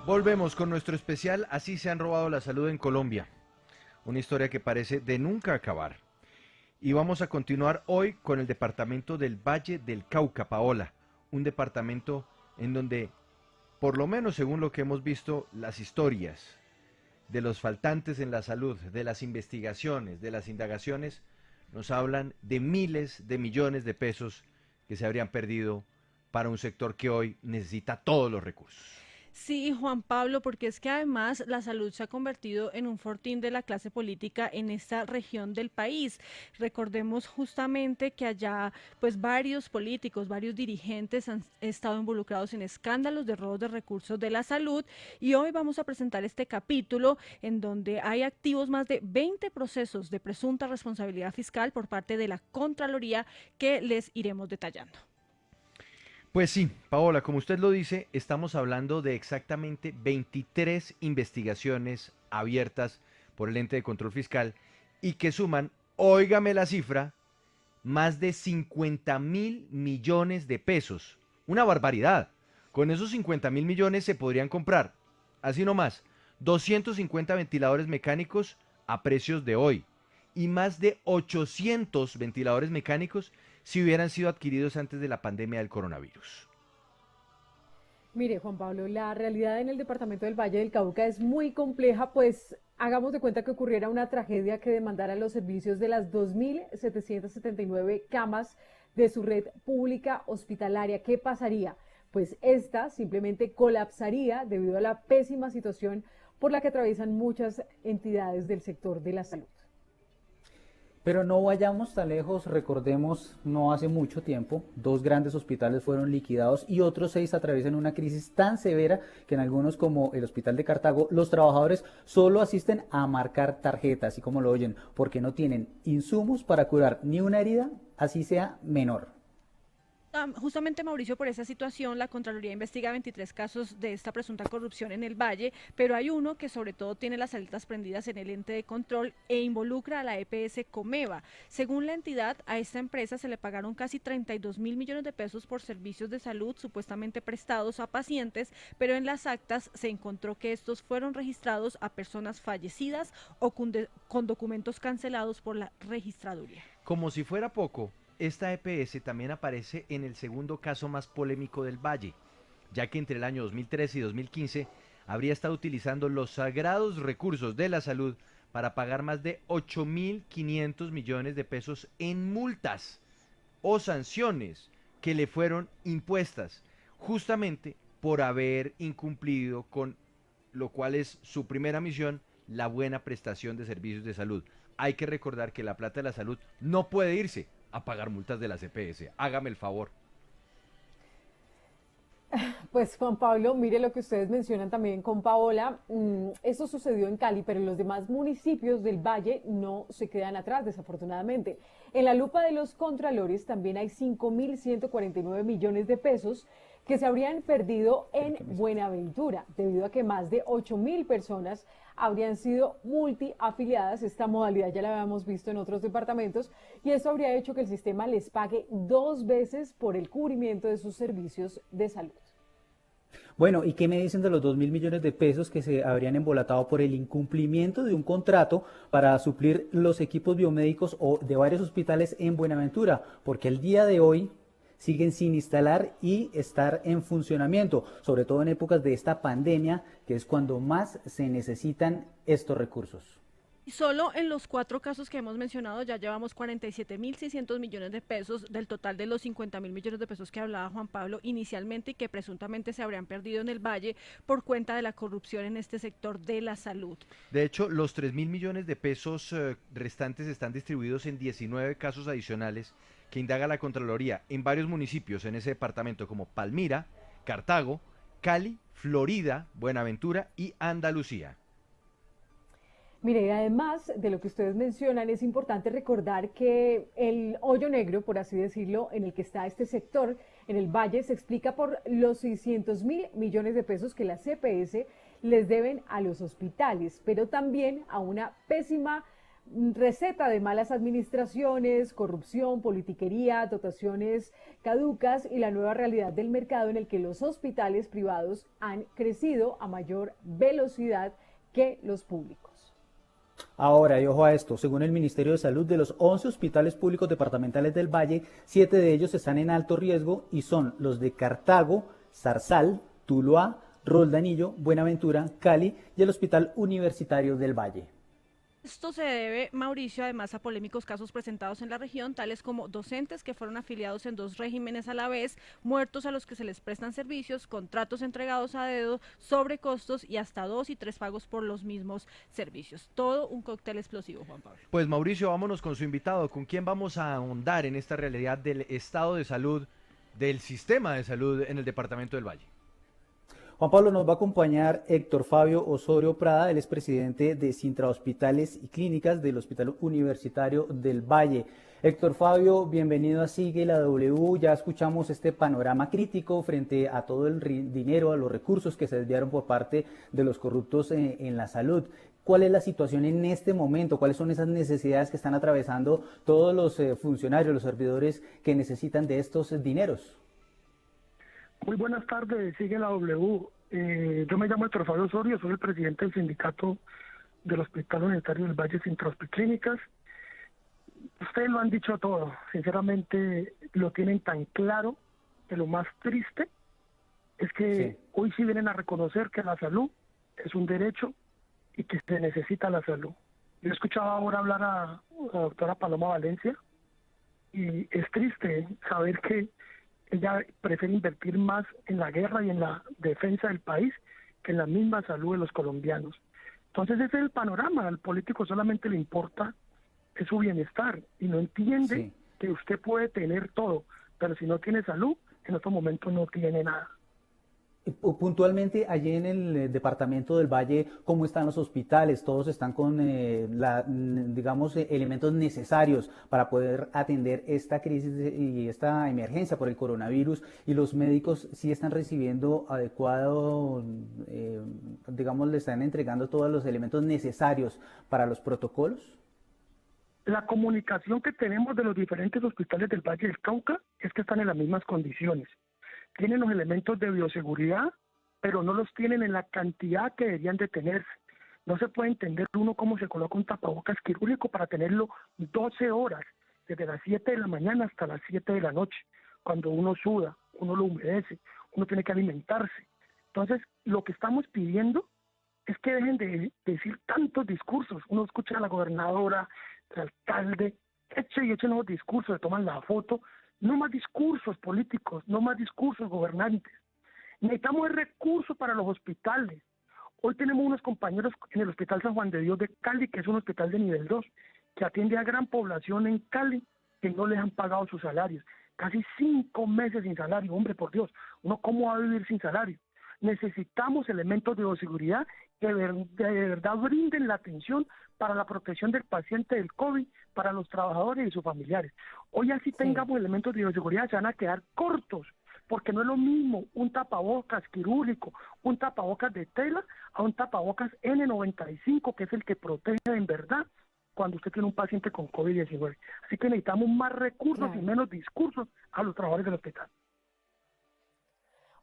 Volvemos con nuestro especial Así se han robado la salud en Colombia. Una historia que parece de nunca acabar. Y vamos a continuar hoy con el departamento del Valle del Cauca, Paola. Un departamento en donde, por lo menos según lo que hemos visto, las historias de los faltantes en la salud, de las investigaciones, de las indagaciones, nos hablan de miles de millones de pesos que se habrían perdido para un sector que hoy necesita todos los recursos. Sí, Juan Pablo, porque es que además la salud se ha convertido en un fortín de la clase política en esta región del país. Recordemos justamente que allá, pues varios políticos, varios dirigentes han estado involucrados en escándalos de robos de recursos de la salud y hoy vamos a presentar este capítulo en donde hay activos más de 20 procesos de presunta responsabilidad fiscal por parte de la Contraloría que les iremos detallando. Pues sí, Paola, como usted lo dice, estamos hablando de exactamente 23 investigaciones abiertas por el ente de control fiscal y que suman, óigame la cifra, más de 50.000 millones de pesos. Una barbaridad. Con esos 50.000 millones se podrían comprar, así nomás, 250 ventiladores mecánicos a precios de hoy y más de 800 ventiladores mecánicos si hubieran sido adquiridos antes de la pandemia del coronavirus. Mire, Juan Pablo, la realidad en el departamento del Valle del Cauca es muy compleja, pues hagamos de cuenta que ocurriera una tragedia que demandara los servicios de las 2.779 camas de su red pública hospitalaria. ¿Qué pasaría? Pues esta simplemente colapsaría debido a la pésima situación por la que atraviesan muchas entidades del sector de la salud. Pero no vayamos tan lejos, recordemos, no hace mucho tiempo, dos grandes hospitales fueron liquidados y otros seis atraviesan una crisis tan severa que en algunos, como el Hospital de Cartago, los trabajadores solo asisten a marcar tarjetas, así como lo oyen, porque no tienen insumos para curar ni una herida, así sea menor. Justamente, Mauricio, por esa situación, la Contraloría investiga 23 casos de esta presunta corrupción en el Valle, pero hay uno que sobre todo tiene las alertas prendidas en el ente de control e involucra a la EPS Comeva. Según la entidad, a esta empresa se le pagaron casi 32.000 millones de pesos por servicios de salud supuestamente prestados a pacientes, pero en las actas se encontró que estos fueron registrados a personas fallecidas o con documentos cancelados por la registraduría. Como si fuera poco, esta EPS también aparece en el segundo caso más polémico del Valle, ya que entre el año 2013 y 2015 habría estado utilizando los sagrados recursos de la salud para pagar más de 8.500 millones de pesos en multas o sanciones que le fueron impuestas justamente por haber incumplido con lo cual es su primera misión, la buena prestación de servicios de salud. Hay que recordar que la plata de la salud no puede irse a pagar multas de la CPS. Hágame el favor. Pues Juan Pablo, mire lo que ustedes mencionan también con Paola, eso sucedió en Cali, pero los demás municipios del Valle no se quedan atrás, desafortunadamente. En la lupa de los contralores también hay 5.149 millones de pesos que se habrían perdido en Buenaventura, debido a que más de 8.000 personas habrían sido multiafiliadas. Esta modalidad ya la habíamos visto en otros departamentos y esto habría hecho que el sistema les pague dos veces por el cubrimiento de sus servicios de salud. Bueno, ¿y qué me dicen de los 2.000 millones de pesos que se habrían embolatado por el incumplimiento de un contrato para suplir los equipos biomédicos o de varios hospitales en Buenaventura? Porque el día de hoy siguen sin instalar y estar en funcionamiento, sobre todo en épocas de esta pandemia, que es cuando más se necesitan estos recursos. Y solo en los cuatro casos que hemos mencionado ya llevamos 47.600 millones de pesos del total de los 50.000 millones de pesos que hablaba Juan Pablo inicialmente y que presuntamente se habrían perdido en el Valle por cuenta de la corrupción en este sector de la salud. De hecho, los 3.000 millones de pesos restantes están distribuidos en 19 casos adicionales que indaga la Contraloría en varios municipios en ese departamento como Palmira, Cartago, Cali, Florida, Buenaventura y Andalucía. Mire, además de lo que ustedes mencionan, es importante recordar que el hoyo negro, por así decirlo, en el que está este sector, en el Valle, se explica por los 600.000 millones de pesos que la CPS les deben a los hospitales, pero también a una pésima receta de malas administraciones, corrupción, politiquería, dotaciones caducas y la nueva realidad del mercado en el que los hospitales privados han crecido a mayor velocidad que los públicos. Ahora, y ojo a esto, según el Ministerio de Salud, de los 11 hospitales públicos departamentales del Valle, 7 de ellos están en alto riesgo y son los de Cartago, Zarzal, Tuluá, Roldanillo, Buenaventura, Cali y el Hospital Universitario del Valle. Esto se debe, Mauricio, además a polémicos casos presentados en la región, tales como docentes que fueron afiliados en 2 regímenes a la vez, muertos a los que se les prestan servicios, contratos entregados a dedo, sobrecostos y hasta 2 y 3 pagos por los mismos servicios. Todo un cóctel explosivo, Juan Pablo. Pues Mauricio, vámonos con su invitado. ¿Con quién vamos a ahondar en esta realidad del estado de salud, del sistema de salud en el departamento del Valle? Juan Pablo, nos va a acompañar Héctor Fabio Osorio Prada, él es presidente de Sintra Hospitales y Clínicas del Hospital Universitario del Valle. Héctor Fabio, bienvenido a Sigue la W. Ya escuchamos este panorama crítico frente a todo el dinero, a los recursos que se desviaron por parte de los corruptos en la salud. ¿Cuál es la situación en este momento? ¿Cuáles son esas necesidades que están atravesando todos los funcionarios, los servidores que necesitan de estos dineros? Muy buenas tardes, sigue la W. Yo me llamo Héctor Fabio Osorio, soy el presidente del sindicato del Hospital Universitario del Valle Sintra Clínicas. Ustedes lo han dicho todo, sinceramente lo tienen tan claro que lo más triste es que hoy sí vienen a reconocer que la salud es un derecho y que se necesita la salud. Yo escuchaba ahora hablar a la doctora Paloma Valencia y es triste saber que ella prefiere invertir más en la guerra y en la defensa del país que en la misma salud de los colombianos. Entonces ese es el panorama, al político solamente le importa es su bienestar y no entiende que usted puede tener todo, pero si no tiene salud, en estos momentos no tiene nada. Puntualmente, allí en el departamento del Valle, ¿cómo están los hospitales? ¿Todos están con, digamos, elementos necesarios para poder atender esta crisis y esta emergencia por el coronavirus? ¿Y los médicos sí están recibiendo adecuado, digamos, le están entregando todos los elementos necesarios para los protocolos? La comunicación que tenemos de los diferentes hospitales del Valle del Cauca es que están en las mismas condiciones. Tienen los elementos de bioseguridad, pero no los tienen en la cantidad que deberían de tenerse. No se puede entender uno cómo se coloca un tapabocas quirúrgico para tenerlo 12 horas, desde las 7 de la mañana hasta las 7 de la noche. Cuando uno suda, uno lo humedece, uno tiene que alimentarse. Entonces, lo que estamos pidiendo es que dejen de decir tantos discursos. Uno escucha a la gobernadora, al alcalde, echen los discursos, se toman la foto. No más discursos políticos, no más discursos gobernantes. Necesitamos recursos para los hospitales. Hoy tenemos unos compañeros en el Hospital San Juan de Dios de Cali, que es un hospital de nivel 2, que atiende a gran población en Cali, que no les han pagado sus salarios. Casi 5 meses sin salario, hombre, por Dios. ¿Uno cómo va a vivir sin salario? Necesitamos elementos de bioseguridad que de verdad brinden la atención para la protección del paciente del COVID, para los trabajadores y sus familiares. Hoy así tengamos elementos de bioseguridad, se van a quedar cortos, porque no es lo mismo un tapabocas quirúrgico, un tapabocas de tela, a un tapabocas N95, que es el que protege en verdad cuando usted tiene un paciente con COVID-19. Así que necesitamos más recursos y menos discursos a los trabajadores del hospital.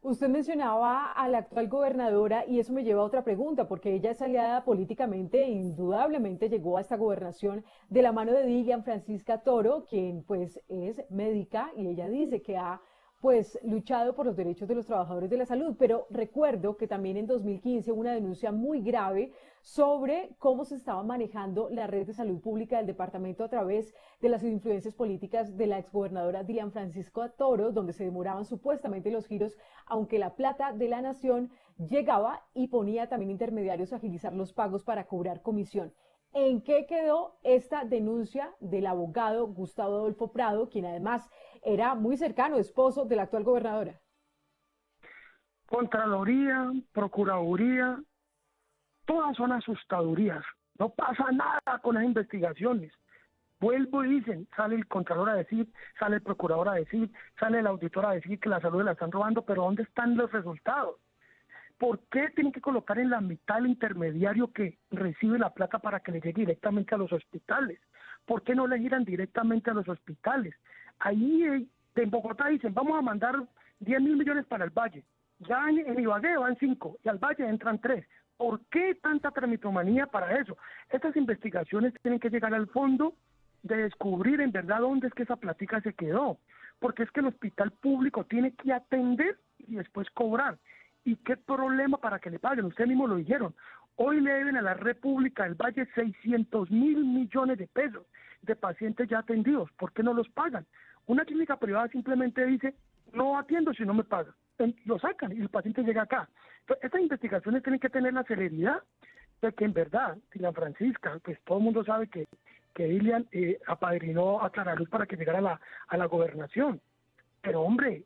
Usted mencionaba a la actual gobernadora y eso me lleva a otra pregunta, porque ella es aliada políticamente e indudablemente llegó a esta gobernación de la mano de Dilian Francisca Toro, quien pues es médica y ella dice que ha pues luchado por los derechos de los trabajadores de la salud, pero recuerdo que también en 2015 hubo una denuncia muy grave sobre cómo se estaba manejando la red de salud pública del departamento a través de las influencias políticas de la exgobernadora Dilian Francisco Toro, donde se demoraban supuestamente los giros, aunque la plata de la nación llegaba y ponía también intermediarios a agilizar los pagos para cobrar comisión. ¿En qué quedó esta denuncia del abogado Gustavo Adolfo Prado, quien además era muy cercano, esposo de la actual gobernadora? Contraloría, Procuraduría, todas son asustadurías. No pasa nada con las investigaciones. Vuelvo y dicen, sale el Contralor a decir, sale el Procurador a decir, sale el Auditor a decir que la salud la están robando, pero ¿dónde están los resultados? ¿Por qué tienen que colocar en la mitad el intermediario que recibe la plata para que le llegue directamente a los hospitales? ¿Por qué no le giran directamente a los hospitales? Ahí en Bogotá dicen, vamos a mandar 10.000 millones para el Valle. Ya en Ibagué van 5 y al Valle entran 3. ¿Por qué tanta tramitomanía para eso? Estas investigaciones tienen que llegar al fondo de descubrir en verdad dónde es que esa plática se quedó. Porque es que el hospital público tiene que atender y después cobrar. ¿Y qué problema para que le paguen? Ustedes mismos lo dijeron. Hoy le deben a la República del Valle 600.000 millones de pesos de pacientes ya atendidos. ¿Por qué no los pagan? Una clínica privada simplemente dice, no atiendo si no me pagan. Lo sacan y el paciente llega acá. Entonces, estas investigaciones tienen que tener la celeridad de que en verdad, Dilian Francisca, pues todo el mundo sabe que Dilian apadrinó a Clara Luz para que llegara a la gobernación. Pero hombre,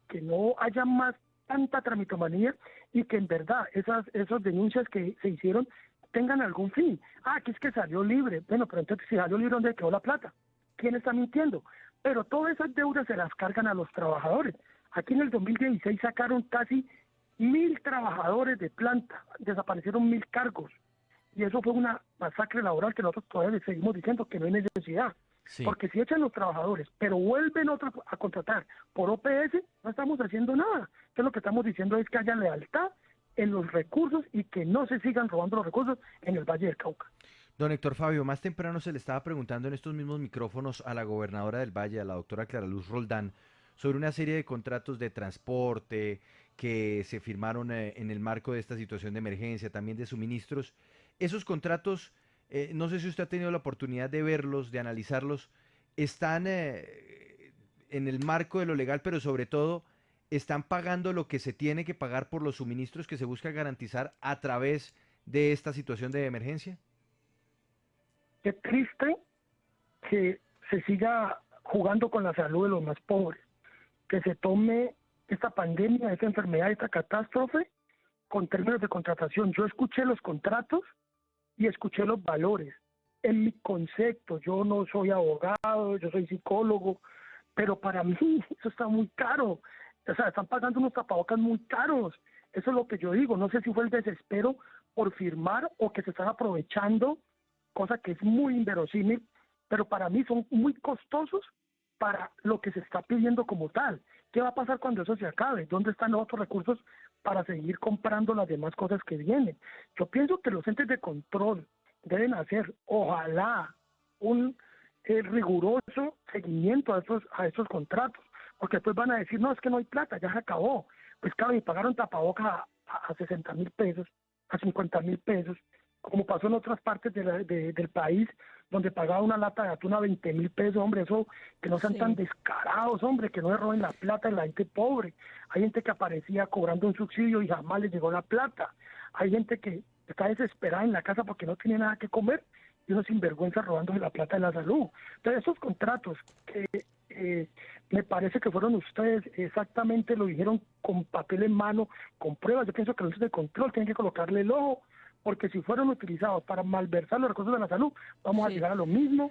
que no haya más tanta tramitomanía y que en verdad esas denuncias que se hicieron tengan algún fin. Que es que salió libre. Bueno, pero entonces si salió libre, ¿dónde quedó la plata? ¿Quién está mintiendo? Pero todas esas deudas se las cargan a los trabajadores. Aquí en el 2016 sacaron casi 1.000 trabajadores de planta, desaparecieron 1.000 cargos. Y eso fue una masacre laboral que nosotros todavía le seguimos diciendo que no hay necesidad. Sí. Porque si echan los trabajadores, pero vuelven otros a contratar por OPS, no estamos haciendo nada. Entonces lo que estamos diciendo es que haya lealtad en los recursos y que no se sigan robando los recursos en el Valle del Cauca. Don Héctor Fabio, más temprano se le estaba preguntando en estos mismos micrófonos a la gobernadora del Valle, a la doctora Clara Luz Roldán, sobre una serie de contratos de transporte que se firmaron en el marco de esta situación de emergencia, también de suministros. Esos contratos, no sé si usted ha tenido la oportunidad de verlos, de analizarlos, están en el marco de lo legal, pero sobre todo están pagando lo que se tiene que pagar por los suministros que se busca garantizar a través de esta situación de emergencia. Qué triste que se siga jugando con la salud de los más pobres, que se tome esta pandemia, esta enfermedad, esta catástrofe con términos de contratación. Yo escuché los contratos y escuché los valores. En mi concepto, yo no soy abogado, yo soy psicólogo, pero para mí eso está muy caro. O sea, están pagando unos tapabocas muy caros. Eso es lo que yo digo. No sé si fue el desespero por firmar o que se están aprovechando, cosa que es muy inverosímil, pero para mí son muy costosos para lo que se está pidiendo como tal. ¿Qué va a pasar cuando eso se acabe? ¿Dónde están los otros recursos para seguir comprando las demás cosas que vienen? Yo pienso que los entes de control deben hacer, ojalá, un riguroso seguimiento a estos contratos, porque después van a decir, no, es que no hay plata, ya se acabó. Pues claro, y pagaron tapabocas a 60.000 pesos, a 50.000 pesos, como pasó en otras partes del país, donde pagaba una lata de atún a 20.000 pesos, hombre, eso, que no sean tan descarados, hombre, que no le roben la plata de la gente pobre. Hay gente que aparecía cobrando un subsidio y jamás les llegó la plata. Hay gente que está desesperada en la casa porque no tiene nada que comer y uno sinvergüenza robándose la plata de la salud. Entonces, esos contratos que me parece que fueron ustedes, exactamente lo dijeron con papel en mano, con pruebas. Yo pienso que los entes de control tienen que colocarle el ojo, porque si fueron utilizados para malversar los recursos de la salud, vamos a llegar a lo mismo,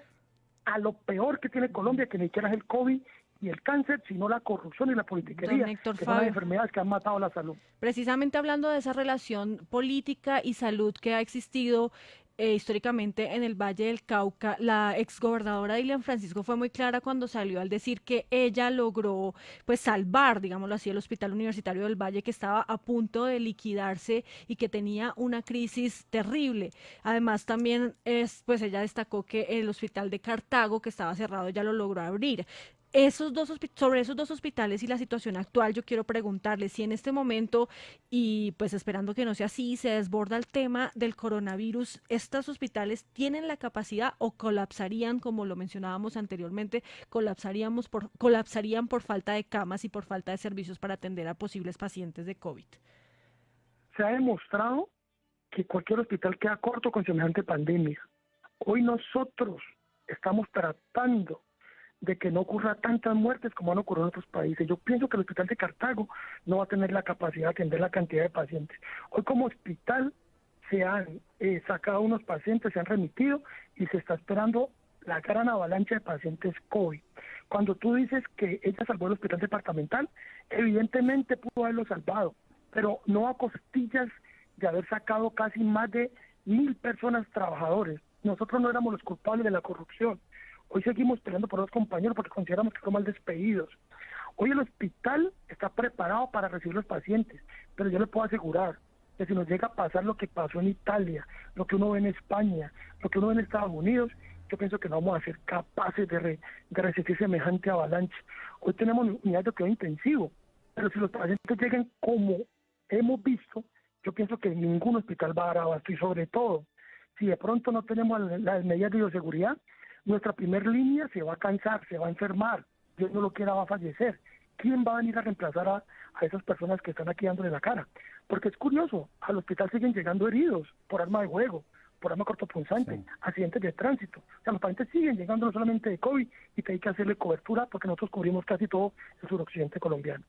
a lo peor que tiene Colombia, que ni siquiera es el COVID y el cáncer, sino la corrupción y la politiquería, que son las enfermedades que han matado la salud. Precisamente hablando de esa relación política y salud que ha existido históricamente en el Valle del Cauca, la exgobernadora Dilian Francisco fue muy clara cuando salió al decir que ella logró pues salvar, digámoslo así, el Hospital Universitario del Valle, que estaba a punto de liquidarse y que tenía una crisis terrible. Además también pues ella destacó que el Hospital de Cartago, que estaba cerrado, ya lo logró abrir. Sobre esos dos hospitales y la situación actual, yo quiero preguntarle si en este momento, y pues esperando que no sea así, se desborda el tema del coronavirus, ¿estos hospitales tienen la capacidad o colapsarían, como lo mencionábamos anteriormente, colapsarían por falta de camas y por falta de servicios para atender a posibles pacientes de COVID? Se ha demostrado que cualquier hospital queda corto con semejante pandemia. Hoy nosotros estamos tratando de que no ocurra tantas muertes como han ocurrido en otros países. Yo pienso que el Hospital de Cartago no va a tener la capacidad de atender la cantidad de pacientes. Hoy como hospital se han sacado unos pacientes, se han remitido y se está esperando la gran avalancha de pacientes COVID. Cuando tú dices que ella salvó el hospital departamental, evidentemente pudo haberlo salvado, pero no a costillas de haber sacado casi más de 1.000 personas trabajadores. Nosotros no éramos los culpables de la corrupción. Hoy seguimos peleando por los compañeros porque consideramos que son mal despedidos. Hoy el hospital está preparado para recibir los pacientes, pero yo le puedo asegurar que si nos llega a pasar lo que pasó en Italia, lo que uno ve en España, lo que uno ve en Estados Unidos, yo pienso que no vamos a ser capaces de resistir semejante avalancha. Hoy tenemos unidades de cuidado intensivo, pero si los pacientes llegan como hemos visto, yo pienso que ningún hospital va a dar abasto, y sobre todo, si de pronto no tenemos las medidas de bioseguridad, nuestra primer línea se va a cansar, se va a enfermar, Dios no lo quiera, va a fallecer. ¿Quién va a venir a reemplazar a esas personas que están aquí dándole la cara? Porque es curioso, al hospital siguen llegando heridos por arma de fuego, por arma cortopunzante, sí, accidentes de tránsito. O sea, los pacientes siguen llegando no solamente de COVID, y que hay que hacerle cobertura porque nosotros cubrimos casi todo el suroccidente colombiano.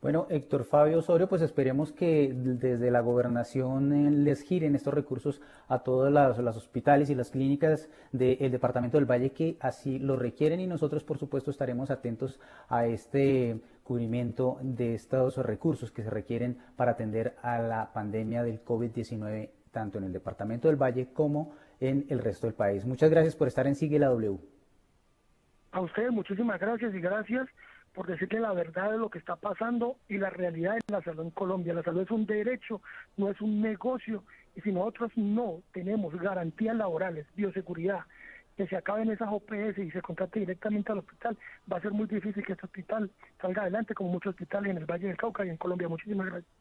Bueno, Héctor Fabio Osorio, pues esperemos que desde la gobernación les giren estos recursos a todos los hospitales y las clínicas del departamento del Valle que así lo requieren, y nosotros por supuesto estaremos atentos a este cubrimiento de estos recursos que se requieren para atender a la pandemia del COVID-19 tanto en el departamento del Valle como en el resto del país. Muchas gracias por estar en Sigue la W. A ustedes muchísimas gracias, y gracias por decirle la verdad de lo que está pasando y la realidad de la salud en Colombia. La salud es un derecho, no es un negocio, y si nosotros no tenemos garantías laborales, bioseguridad, que se acaben esas OPS y se contrate directamente al hospital, va a ser muy difícil que este hospital salga adelante, como muchos hospitales en el Valle del Cauca y en Colombia. Muchísimas gracias.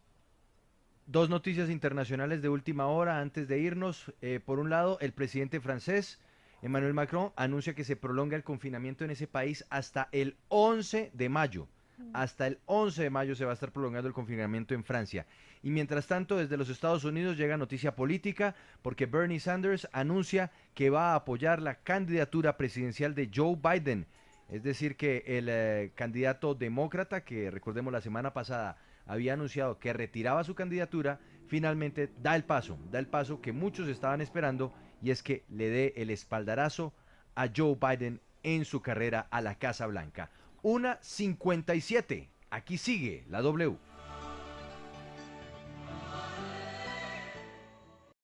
Dos noticias internacionales de última hora antes de irnos. Por un lado, el presidente francés Emmanuel Macron anuncia que se prolonga el confinamiento en ese país hasta el 11 de mayo. Hasta el 11 de mayo se va a estar prolongando el confinamiento en Francia. Y mientras tanto, desde los Estados Unidos llega noticia política, porque Bernie Sanders anuncia que va a apoyar la candidatura presidencial de Joe Biden. Es decir, que el candidato demócrata, que recordemos la semana pasada había anunciado que retiraba su candidatura, finalmente da el paso que muchos estaban esperando, y es que le dé el espaldarazo a Joe Biden en su carrera a la Casa Blanca. 1:57, aquí sigue la W.